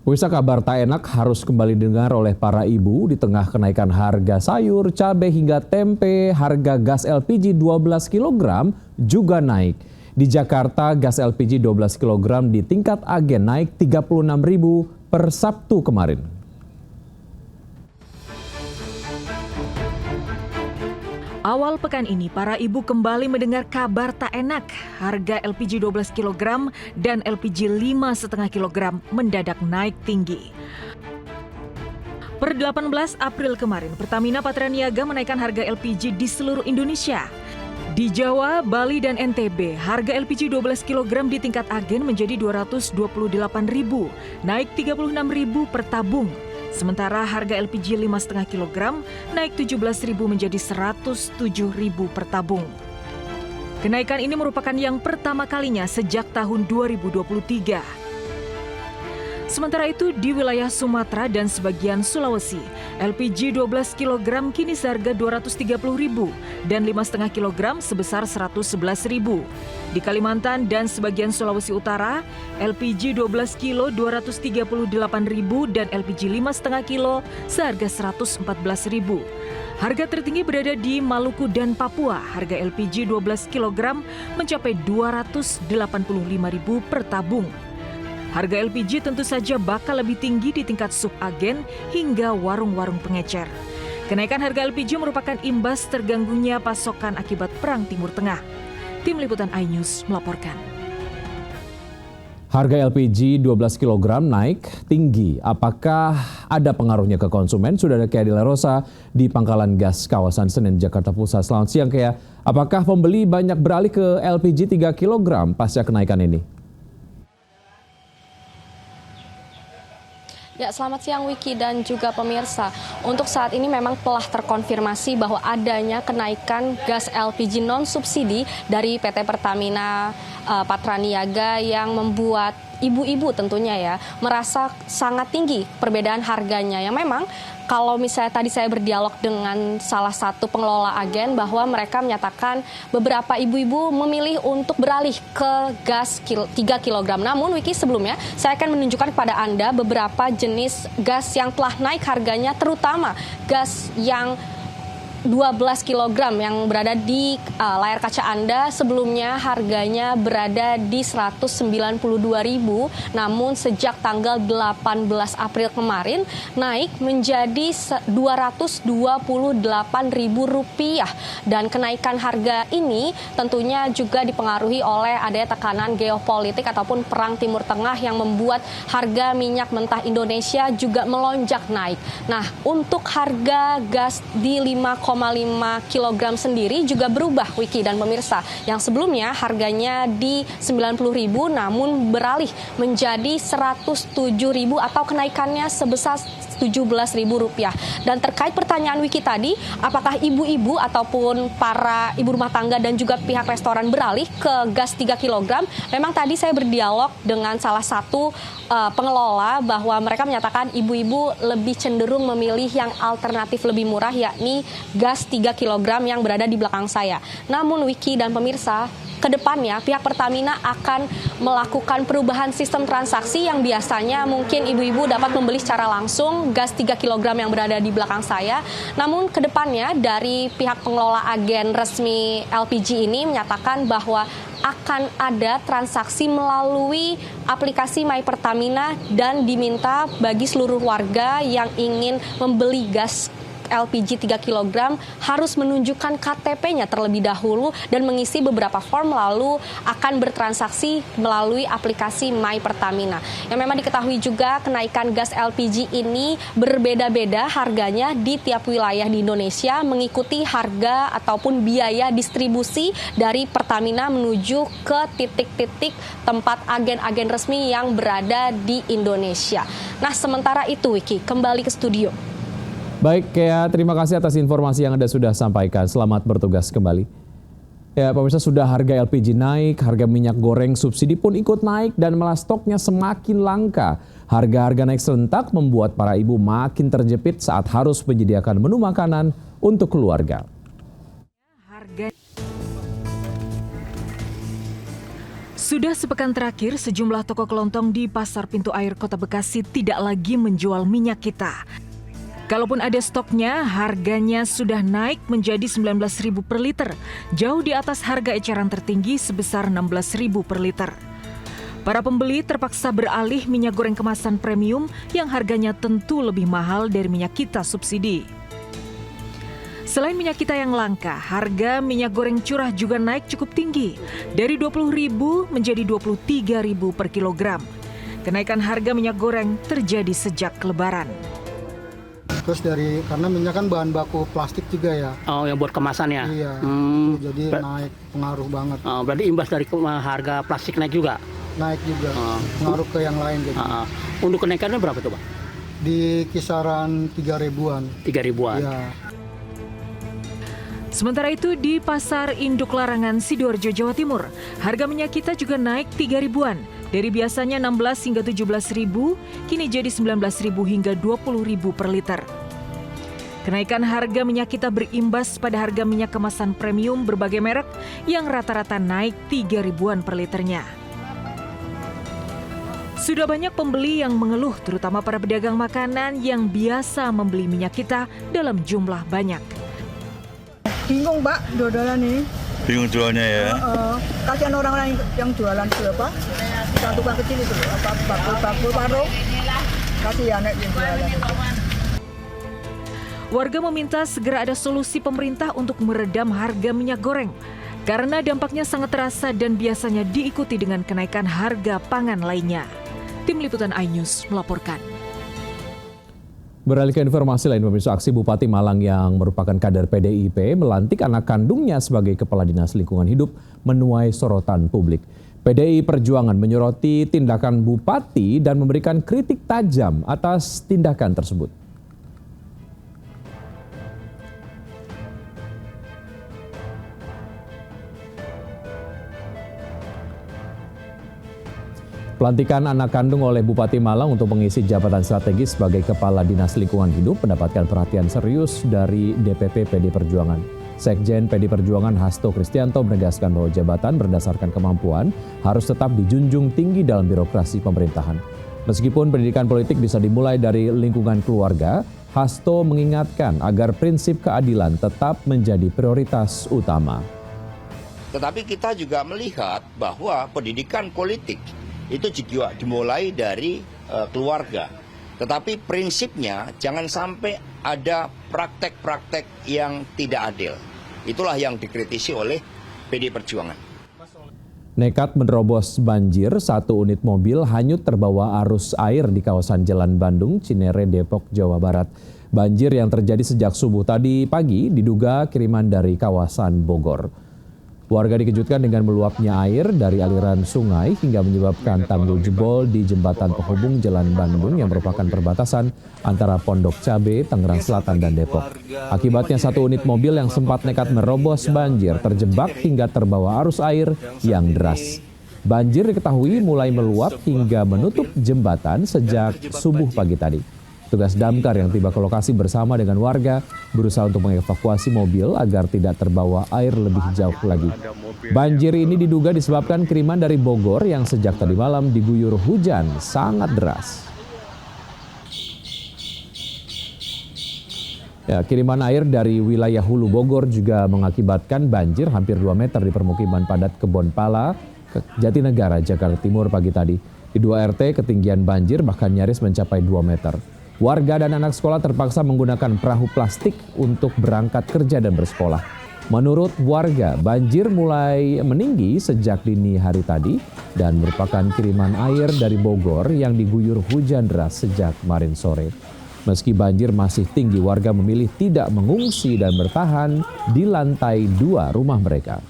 Pemirsa, kabar tak enak harus kembali didengar oleh para ibu di tengah kenaikan harga sayur, cabai hingga tempe. Harga gas LPG 12 kg juga naik. Di Jakarta, gas LPG 12 kg di tingkat agen naik Rp36.000 per Sabtu kemarin. Awal pekan ini, para ibu kembali mendengar kabar tak enak. Harga LPG 12 kg dan LPG 5,5 kg mendadak naik tinggi. Per 18 April kemarin, Pertamina Patraniaga menaikkan harga LPG di seluruh Indonesia. Di Jawa, Bali, dan NTB, harga LPG 12 kg di tingkat agen menjadi Rp228.000, naik Rp36.000 per tabung. Sementara harga LPG 5,5 kg naik Rp17.000 menjadi Rp107.000 per tabung. Kenaikan ini merupakan yang pertama kalinya sejak tahun 2023. Sementara itu di wilayah Sumatera dan sebagian Sulawesi, LPG 12 kg kini seharga Rp230.000 dan 5,5 kg sebesar Rp111.000. Di Kalimantan dan sebagian Sulawesi Utara, LPG 12 kg Rp238.000 dan LPG 5,5 kg seharga Rp114.000. Harga tertinggi berada di Maluku dan Papua. Harga LPG 12 kg mencapai Rp285.000 per tabung. Harga LPG tentu saja bakal lebih tinggi di tingkat subagen hingga warung-warung pengecer. Kenaikan harga LPG merupakan imbas terganggunya pasokan akibat Perang Timur Tengah. Tim Liputan iNews melaporkan. Harga LPG 12 kg naik tinggi. Apakah ada pengaruhnya ke konsumen? Sudah ada Kea Dela Rosa di Pangkalan Gas kawasan Senen, Jakarta Pusat. Selamat siang, Kea. Apakah pembeli banyak beralih ke LPG 3 kg pasca kenaikan ini? Ya, selamat siang Wiki dan juga pemirsa. Untuk saat ini memang telah terkonfirmasi bahwa adanya kenaikan gas LPG non-subsidi dari PT Pertamina Patraniaga yang membuat ibu-ibu tentunya ya merasa sangat tinggi perbedaan harganya. Yang memang kalau misalnya tadi saya berdialog dengan salah satu pengelola agen bahwa mereka menyatakan beberapa ibu-ibu memilih untuk beralih ke gas 3 kg. Namun Wiki, sebelumnya saya akan menunjukkan kepada Anda beberapa jenis gas yang telah naik harganya, terutama gas yang 12 kg yang berada di layar kaca Anda. Sebelumnya harganya berada di Rp192.000, namun sejak tanggal 18 April kemarin naik menjadi Rp228.000. Dan kenaikan harga ini tentunya juga dipengaruhi oleh adanya tekanan geopolitik ataupun Perang Timur Tengah yang membuat harga minyak mentah Indonesia juga melonjak naik. Nah, untuk harga gas di 5,5 kg sendiri juga berubah, Wiki dan pemirsa. Yang sebelumnya harganya di Rp90.000 namun beralih menjadi Rp107.000 atau kenaikannya sebesar Rp17.000. Dan terkait pertanyaan Wiki tadi, apakah ibu-ibu ataupun para ibu rumah tangga dan juga pihak restoran beralih ke gas 3 kg? Memang tadi saya berdialog dengan salah satu pengelola bahwa mereka menyatakan ibu-ibu lebih cenderung memilih yang alternatif lebih murah, yakni gas 3 kg yang berada di belakang saya. Namun Wiki dan pemirsa, kedepannya pihak Pertamina akan melakukan perubahan sistem transaksi yang biasanya mungkin ibu-ibu dapat membeli secara langsung gas 3 kg yang berada di belakang saya. Namun kedepannya dari pihak pengelola agen resmi LPG ini menyatakan bahwa akan ada transaksi melalui aplikasi My Pertamina dan diminta bagi seluruh warga yang ingin membeli gas LPG 3 kg harus menunjukkan KTP-nya terlebih dahulu dan mengisi beberapa form, lalu akan bertransaksi melalui aplikasi My Pertamina. Yang memang diketahui juga kenaikan gas LPG ini berbeda-beda harganya di tiap wilayah di Indonesia mengikuti harga ataupun biaya distribusi dari Pertamina menuju ke titik-titik tempat agen-agen resmi yang berada di Indonesia. Nah, sementara itu Wiki, kembali ke studio. Baik, Kea, terima kasih atas informasi yang Anda sudah sampaikan. Selamat bertugas kembali. Ya, pemirsa, sudah harga LPG naik, harga minyak goreng subsidi pun ikut naik dan malah stoknya semakin langka. Harga-harga naik serentak membuat para ibu makin terjepit saat harus menyediakan menu makanan untuk keluarga. Sudah sepekan terakhir, sejumlah toko kelontong di Pasar Pintu Air Kota Bekasi tidak lagi menjual minyak kita. Kalaupun ada stoknya, harganya sudah naik menjadi Rp19.000 per liter, jauh di atas harga eceran tertinggi sebesar Rp16.000 per liter. Para pembeli terpaksa beralih minyak goreng kemasan premium yang harganya tentu lebih mahal dari minyak kita subsidi. Selain minyak kita yang langka, harga minyak goreng curah juga naik cukup tinggi, dari Rp20.000 menjadi Rp23.000 per kilogram. Kenaikan harga minyak goreng terjadi sejak Lebaran. Terus karena minyak kan bahan baku plastik juga ya. Oh, yang buat kemasan ya? Iya, jadi naik, pengaruh banget. Berarti imbas dari harga plastik naik juga? Naik juga, pengaruh ke yang lain. Jadi. Untuk kenaikannya berapa tuh, Pak? Di kisaran 3.000-an. 3.000-an? Iya. Sementara itu di Pasar Induk Larangan, Sidoarjo, Jawa Timur, harga minyak kita juga naik 3.000-an. Dari biasanya 16 hingga 17.000, kini jadi 19.000 hingga 20.000 per liter. Kenaikan harga minyak kita berimbas pada harga minyak kemasan premium berbagai merek yang rata-rata naik 3.000-an per liternya. Sudah banyak pembeli yang mengeluh, terutama para pedagang makanan yang biasa membeli minyak kita dalam jumlah banyak. Bingung Pak, jualan ini. Bingung jualnya ya? Kasihan orang-orang yang jualan itu apa? Tukang kecil itu, bakul warung. Kasihan yang jualan. Warga meminta segera ada solusi pemerintah untuk meredam harga minyak goreng. Karena dampaknya sangat terasa dan biasanya diikuti dengan kenaikan harga pangan lainnya. Tim Liputan iNews melaporkan. Beralih ke informasi lain, pemirsa, aksi Bupati Malang yang merupakan kader PDIP melantik anak kandungnya sebagai Kepala Dinas Lingkungan Hidup menuai sorotan publik. PDI Perjuangan menyoroti tindakan Bupati dan memberikan kritik tajam atas tindakan tersebut. Pelantikan anak kandung oleh Bupati Malang untuk mengisi jabatan strategis sebagai Kepala Dinas Lingkungan Hidup mendapatkan perhatian serius dari DPP PD Perjuangan. Sekjen PD Perjuangan Hasto Kristianto menegaskan bahwa jabatan berdasarkan kemampuan harus tetap dijunjung tinggi dalam birokrasi pemerintahan. Meskipun pendidikan politik bisa dimulai dari lingkungan keluarga, Hasto mengingatkan agar prinsip keadilan tetap menjadi prioritas utama. Tetapi kita juga melihat bahwa pendidikan politik itu juga dimulai dari keluarga. Tetapi prinsipnya jangan sampai ada praktek-praktek yang tidak adil. Itulah yang dikritisi oleh PD Perjuangan. Nekat menerobos banjir, satu unit mobil hanyut terbawa arus air di kawasan Jalan Bandung, Cinere, Depok, Jawa Barat. Banjir yang terjadi sejak subuh tadi pagi diduga kiriman dari kawasan Bogor. Warga dikejutkan dengan meluapnya air dari aliran sungai hingga menyebabkan tanggul jebol di jembatan penghubung Jalan Bandung yang merupakan perbatasan antara Pondok Cabe, Tangerang Selatan, dan Depok. Akibatnya satu unit mobil yang sempat nekat merobos banjir terjebak hingga terbawa arus air yang deras. Banjir diketahui mulai meluap hingga menutup jembatan sejak subuh pagi tadi. Tugas damkar yang tiba ke lokasi bersama dengan warga berusaha untuk mengevakuasi mobil agar tidak terbawa air lebih jauh lagi. Banjir ini diduga disebabkan kiriman dari Bogor yang sejak tadi malam diguyur hujan sangat deras. Ya, kiriman air dari wilayah Hulu Bogor juga mengakibatkan banjir hampir 2 meter di permukiman padat Kebon Pala, Jatinegara, Jakarta Timur pagi tadi. Di 2 RT ketinggian banjir bahkan nyaris mencapai 2 meter. Warga dan anak sekolah terpaksa menggunakan perahu plastik untuk berangkat kerja dan bersekolah. Menurut warga, banjir mulai meninggi sejak dini hari tadi dan merupakan kiriman air dari Bogor yang diguyur hujan deras sejak kemarin sore. Meski banjir masih tinggi, warga memilih tidak mengungsi dan bertahan di lantai 2 rumah mereka.